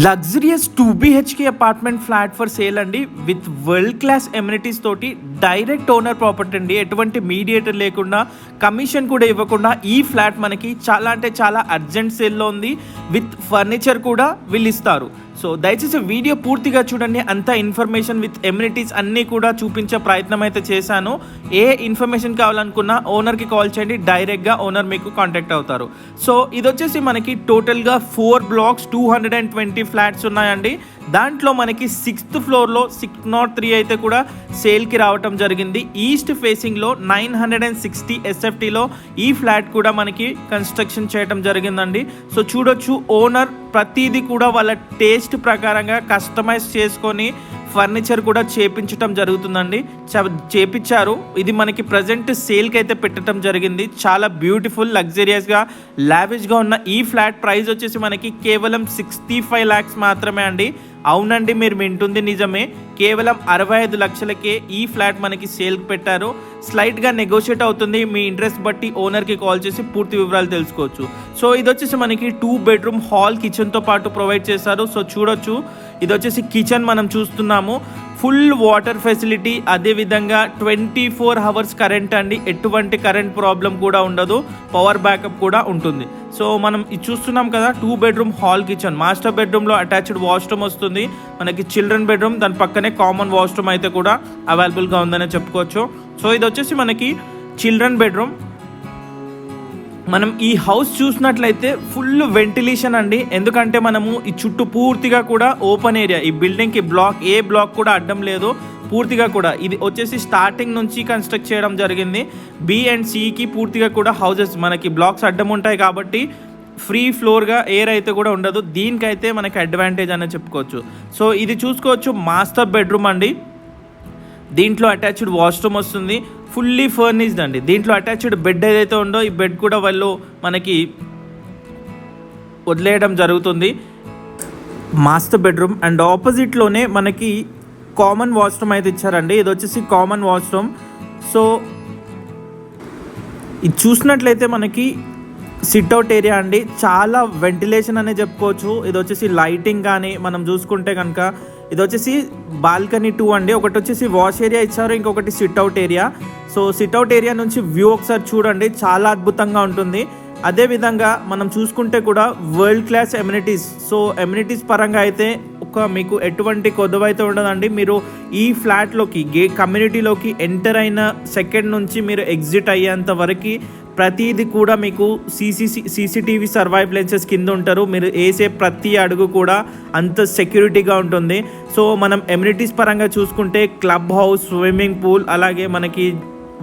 Luxurious 2 BHK apartment flat for sale అండి, with world class amenities తోటి. Direct owner property అండి, ఎటువంటి mediator లేకుండా, కమిషన్ కూడా ఇవ్వకుండా ఈ ఫ్లాట్ మనకి చాలా అంటే చాలా అర్జెంట్ సేల్లో ఉంది. విత్ ఫర్నిచర్ కూడా వీళ్ళు ఇస్తారు. సో దయచేసి వీడియో పూర్తిగా చూడండి. అంత ఇన్ఫర్మేషన్ విత్ ఎమ్యూనిటీస్ అన్నీ కూడా చూపించే ప్రయత్నం అయితే చేశాను. ఏ ఇన్ఫర్మేషన్ కావాలనుకున్నా ఓనర్కి కాల్ చేయండి, డైరెక్ట్గా ఓనర్ మీకు కాంటాక్ట్ అవుతారు. సో ఇది వచ్చేసి మనకి టోటల్గా 4 blocks 220 ఫ్లాట్స్ ఉన్నాయండి. దాంట్లో మనకి 6th ఫ్లోర్లో 603 అయితే కూడా సేల్కి రావటం జరిగింది. ఈస్ట్ ఫేసింగ్లో 960 SFTలో ఈ ఫ్లాట్ కూడా మనకి కన్స్ట్రక్షన్ చేయటం జరిగిందండి. సో చూడొచ్చు, ఓనర్ ప్రతిదీ కూడా వాళ్ళ టేస్ట్ ప్రకారంగా కస్టమైజ్ చేసుకొని ఫర్నిచర్ కూడా చేపించటం జరుగుతుందండి. చేపించారు. ఇది మనకి ప్రజెంట్ సేల్కి అయితే పెట్టడం జరిగింది. చాలా బ్యూటిఫుల్, లగ్జరియస్గా, లావిష్గా ఉన్న ఈ ఫ్లాట్ ప్రైస్ వచ్చేసి మనకి కేవలం 65 lakhs మాత్రమే అండి. అవునండి, మీరు వింటుంది నిజమే. కేవలం 65 లక్షలకే ఈ ఫ్లాట్ మనకి సేల్కి పెట్టారు. స్లైట్గా నెగోషియేట్ అవుతుంది. మీ ఇంట్రెస్ట్ బట్టి ఓనర్కి కాల్ చేసి పూర్తి వివరాలు తెలుసుకోవచ్చు. సో ఇది వచ్చేసి మనకి 2 bedroom హాల్ కిచెన్తో పాటు ప్రొవైడ్ చేశారు. సో చూడొచ్చు, ఇది వచ్చేసి కిచెన్ మనం చూస్తున్నాము. ఫుల్ వాటర్ ఫెసిలిటీ, అదేవిధంగా 24 hours కరెంట్ అండి. ఎటువంటి కరెంట్ ప్రాబ్లం కూడా ఉండదు. పవర్ బ్యాకప్ కూడా ఉంటుంది. సో మనం ఇది చూస్తున్నాం కదా, 2 bedroom హాల్ కిచెన్. మాస్టర్ బెడ్రూమ్లో అటాచ్డ్ వాష్రూమ్ వస్తుంది. మనకి చిల్డ్రన్ బెడ్రూమ్, దాని పక్కనే కామన్ వాష్రూమ్ అయితే కూడా అవైలబుల్గా ఉందనే చెప్పుకోవచ్చు. సో ఇది వచ్చేసి మనకి చిల్డ్రన్ బెడ్రూమ్. మనం ఈ హౌస్ చూసినట్లయితే ఫుల్ వెంటిలేషన్ అండి. ఎందుకంటే మనము ఈ చుట్టూ పూర్తిగా కూడా ఓపెన్ ఏరియా. ఈ బిల్డింగ్కి ఏ బ్లాక్ కూడా అడ్డం లేదు. పూర్తిగా కూడా ఇది వచ్చేసి స్టార్టింగ్ నుంచి కన్స్ట్రక్ట్ చేయడం జరిగింది. B and Cకి పూర్తిగా కూడా హౌసెస్ మనకి బ్లాక్స్ అడ్డం ఉంటాయి కాబట్టి ఫ్రీ ఫ్లోర్గా ఎయిర్ అయితే కూడా ఉండదు. దీనికైతే మనకి అడ్వాంటేజ్ అని చెప్పుకోవచ్చు. సో ఇది చూసుకోవచ్చు, మాస్టర్ బెడ్రూమ్ అండి. దీంట్లో అటాచ్డ్ వాష్రూమ్ వస్తుంది. ఫుల్లీ ఫర్నిష్డ్ అండి. దీంట్లో అటాచ్డ్ బెడ్ ఏదైతే ఉందో ఈ బెడ్ కూడా వాళ్ళు మనకి వదిలేయడం జరుగుతుంది. మాస్టర్ బెడ్రూమ్ అండ్ ఆపోజిట్లోనే మనకి కామన్ వాష్రూమ్ అయితే ఇచ్చారండి. ఇది వచ్చేసి కామన్ వాష్రూమ్. సో ఇది చూసినట్లయితే మనకి సిట్అవుట్ ఏరియా అండి. చాలా వెంటిలేషన్ అనే చెప్పుకోవచ్చు. ఇది వచ్చేసి లైటింగ్ కానీ మనం చూసుకుంటే కనుక ఇది వచ్చేసి బాల్కనీ 2 అండి. ఒకటి వచ్చేసి వాష్ ఏరియా ఇచ్చారు, ఇంకొకటి sit-out area. So sit-out area నుంచి వ్యూ ఒకసారి చూడండి, చాలా అద్భుతంగా ఉంటుంది. అదేవిధంగా మనం చూసుకుంటే కూడా world class amenities. So amenities పరంగా అయితే మీకు ఎటువంటి కొదవ అయితే ఉండదండి. మీరు ఈ ఫ్లాట్లోకి కమ్యూనిటీలోకి ఎంటర్ అయిన సెకండ్ నుంచి మీరు ఎగ్జిట్ అయ్యేంత వరకు ప్రతిదీ కూడా మీకు CCTV సర్వైలెన్సెస్ కింద ఉంటారు. మీరు వేసే ప్రతి అడుగు కూడా అంత సెక్యూరిటీగా ఉంటుంది. సో మనం ఎమ్యూనిటీస్ పరంగా చూసుకుంటే క్లబ్ హౌస్, స్విమ్మింగ్ పూల్, అలాగే మనకి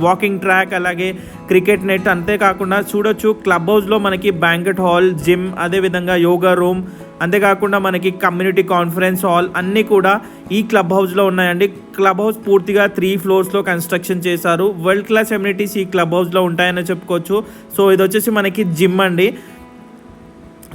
వాకింగ్ ట్రాక్, అలాగే క్రికెట్ నెట్. అంతేకాకుండా చూడొచ్చు, క్లబ్ హౌస్లో మనకి బ్యాంకెట్ హాల్, జిమ్, అదేవిధంగా యోగా రూమ్, అంతేకాకుండా మనకి కమ్యూనిటీ కాన్ఫరెన్స్ హాల్ అన్నీ కూడా ఈ క్లబ్ హౌస్లో ఉన్నాయండి. క్లబ్ హౌస్ పూర్తిగా 3 floors కన్స్ట్రక్షన్ చేశారు. వరల్డ్ క్లాస్ ఎమ్యూనిటీస్ ఈ క్లబ్ హౌస్లో ఉంటాయని చెప్పుకోవచ్చు. సో ఇది వచ్చేసి మనకి జిమ్ అండి.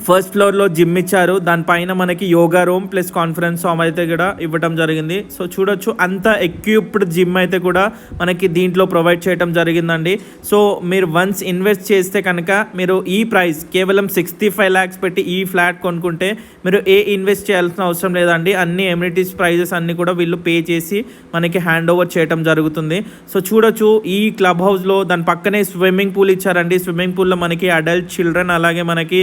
ఫస్ట్ ఫ్లోర్లో జిమ్ ఇచ్చారు. దానిపైన మనకి yoga room plus conference hall అయితే కూడా ఇవ్వడం జరిగింది. సో చూడొచ్చు, అంత ఎక్విప్డ్ జిమ్ అయితే కూడా మనకి దీంట్లో ప్రొవైడ్ చేయడం జరిగిందండి. సో మీరు వన్స్ ఇన్వెస్ట్ చేస్తే కనుక మీరు ఈ ప్రైస్ కేవలం 65 lakhs పెట్టి ఈ ఫ్లాట్ కొనుక్కుంటే మీరు ఇన్వెస్ట్ చేయాల్సిన అవసరం లేదండి. అన్ని ఎమ్యూనిటీస్ ప్రైజెస్ అన్నీ కూడా వీళ్ళు పే చేసి మనకి హ్యాండ్ ఓవర్ చేయడం జరుగుతుంది. సో చూడొచ్చు, ఈ క్లబ్ హౌస్లో దాని పక్కనే స్విమ్మింగ్ పూల్ ఇచ్చారండి. స్విమ్మింగ్ పూల్లో మనకి అడల్ట్, చిల్డ్రన్, అలాగే మనకి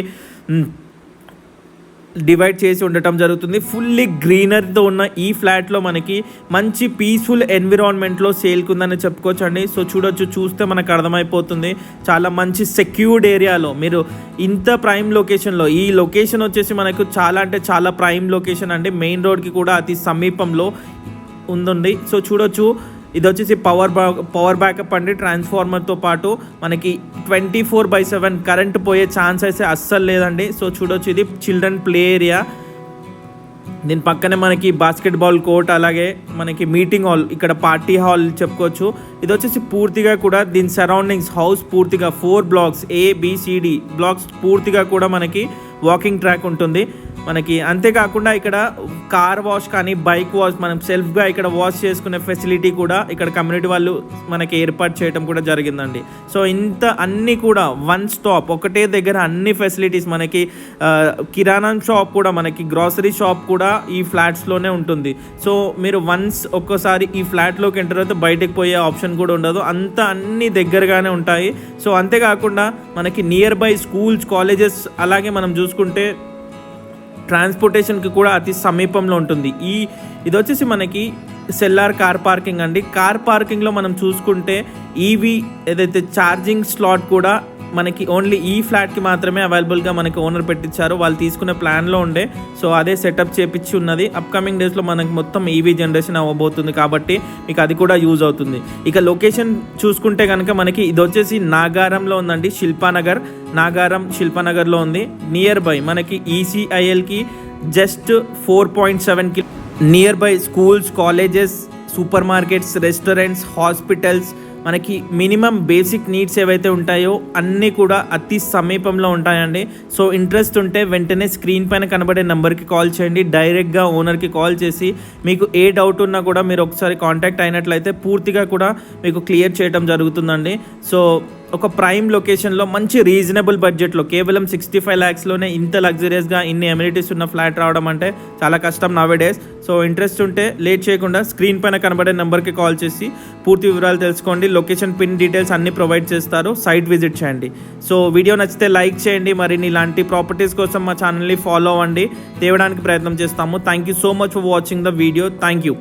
డివైడ్ చేసి ఉండటం జరుగుతుంది. ఫుల్లీ గ్రీనరీతో ఉన్న ఈ ఫ్లాట్లో మనకి మంచి పీస్ఫుల్ ఎన్విరాన్మెంట్లో సేల్కుందని చెప్పుకోవచ్చు అండి. సో చూస్తే మనకు అర్థమైపోతుంది, చాలా మంచి సెక్యూర్డ్ ఏరియాలో మీరు ఇంత ప్రైమ్ లొకేషన్లో. ఈ లొకేషన్ వచ్చేసి మనకు చాలా అంటే చాలా ప్రైమ్ లొకేషన్ అండి. మెయిన్ రోడ్కి కూడా అతి సమీపంలో ఉందండి. సో చూడొచ్చు, ఇది వచ్చేసి పవర్ బ్యాకప్ అండి. ట్రాన్స్ఫార్మర్తో పాటు మనకి 24/7 కరెంట్ పోయే ఛాన్స్ అయితే అస్సలు లేదండి. సో చూడొచ్చు, ఇది చిల్డ్రన్ ప్లే ఏరియా. దీని పక్కనే మనకి బాస్కెట్బాల్ కోర్ట్, అలాగే మనకి మీటింగ్ హాల్, ఇక్కడ పార్టీ హాల్ చెప్పుకోవచ్చు. ఇది వచ్చేసి పూర్తిగా కూడా దీని సరౌండింగ్స్ హౌస్ పూర్తిగా 4 blocks ABCD బ్లాక్స్ పూర్తిగా కూడా మనకి వాకింగ్ ట్రాక్ ఉంటుంది మనకి. అంతేకాకుండా ఇక్కడ కార్ వాష్ కానీ బైక్ వాష్ మనం సెల్ఫ్గా ఇక్కడ వాష్ చేసుకునే ఫెసిలిటీ కూడా ఇక్కడ కమ్యూనిటీ వాళ్ళు మనకి ఏర్పాటు చేయడం కూడా జరిగిందండి. సో ఇంత అన్నీ కూడా వన్ స్టాప్ ఒకటే దగ్గర అన్ని ఫెసిలిటీస్ మనకి. కిరాణా షాప్ కూడా మనకి, గ్రాసరీ షాప్ కూడా ఈ ఫ్లాట్స్లోనే ఉంటుంది. సో మీరు వన్స్ ఒక్కసారి ఈ ఫ్లాట్లోకి ఎంటర్ అయితే బయటకు పోయే ఆప్షన్ కూడా ఉండదు, అంతా అన్ని దగ్గరగానే ఉంటాయి. సో అంతేకాకుండా మనకి నియర్ బై స్కూల్స్, కాలేజెస్, అలాగే మనం చూసుకుంటే ట్రాన్స్పోర్టేషన్కి కూడా అతి సమీపంలో ఉంటుంది. ఇది వచ్చేసి మనకి సెల్లార్ కార్ పార్కింగ్ అండి. కార్ పార్కింగ్లో మనం చూసుకుంటే ఈవీ ఏదైతే ఛార్జింగ్ స్లాట్ కూడా మనకి ఓన్లీ ఈ ఫ్లాట్కి మాత్రమే అవైలబుల్గా మనకి ఓనర్ పెట్టించారు. వాళ్ళు తీసుకునే ప్లాన్లో ఉండే, సో అదే సెటప్ చేపించి ఉన్నది. అప్కమింగ్ డేస్లో మనకి మొత్తం ఈవీ జనరేషన్ అవ్వబోతుంది కాబట్టి మీకు అది కూడా యూజ్ అవుతుంది. ఇక లొకేషన్ చూసుకుంటే కనుక మనకి ఇది వచ్చేసి నాగారంలో ఉందండి. నాగారం శిల్పానగర్లో ఉంది. నియర్ బై మనకి ఈసీఐఎల్కి just 4.7 near by schools, colleges, supermarkets, restaurants, hospitals, మనకి మినిమం బేసిక్ నీడ్స్ ఏవైతే ఉంటాయో అన్నీ కూడా అతి సమీపంలో ఉంటాయండి. సో ఇంట్రెస్ట్ ఉంటే వెంటనే స్క్రీన్ పైన కనబడే నెంబర్కి కాల్ చేయండి. డైరెక్ట్గా ఓనర్కి కాల్ చేసి మీకు ఏ డౌట్ ఉన్నా కూడా మీరు ఒకసారి కాంటాక్ట్ అయినట్లయితే పూర్తిగా కూడా మీకు క్లియర్ చేయడం జరుగుతుందండి. సో ఒక ప్రైమ్ లొకేషన్లో మంచి రీజనబుల్ బడ్జెట్లో కేవలం 65 lakhsలోనే ఇంత లగ్జరియస్గా ఇన్ని ఎమ్యూనిటీస్ ఉన్న ఫ్లాట్ రావడం అంటే చాలా కష్టం నవేడేస్. సో ఇంట్రెస్ట్ ఉంటే లేట్ చేయకుండా స్క్రీన్ పైన కనబడే నెంబర్కి కాల్ చేసి పూర్తి వివరాలు తెలుసుకోండి. లొకేషన్, పిన్ డీటెయిల్స్ అన్నీ ప్రొవైడ్ చేస్తారు. సైట్ విజిట్ చేయండి. సో వీడియో నచ్చితే లైక్ చేయండి. మరిన్ని ఇలాంటి ప్రాపర్టీస్ కోసం మా ఛానల్ని ఫాలో అవ్వండి. తేవడానికి ప్రయత్నం చేస్తాము. Thank you so much for watching the video. Thank you.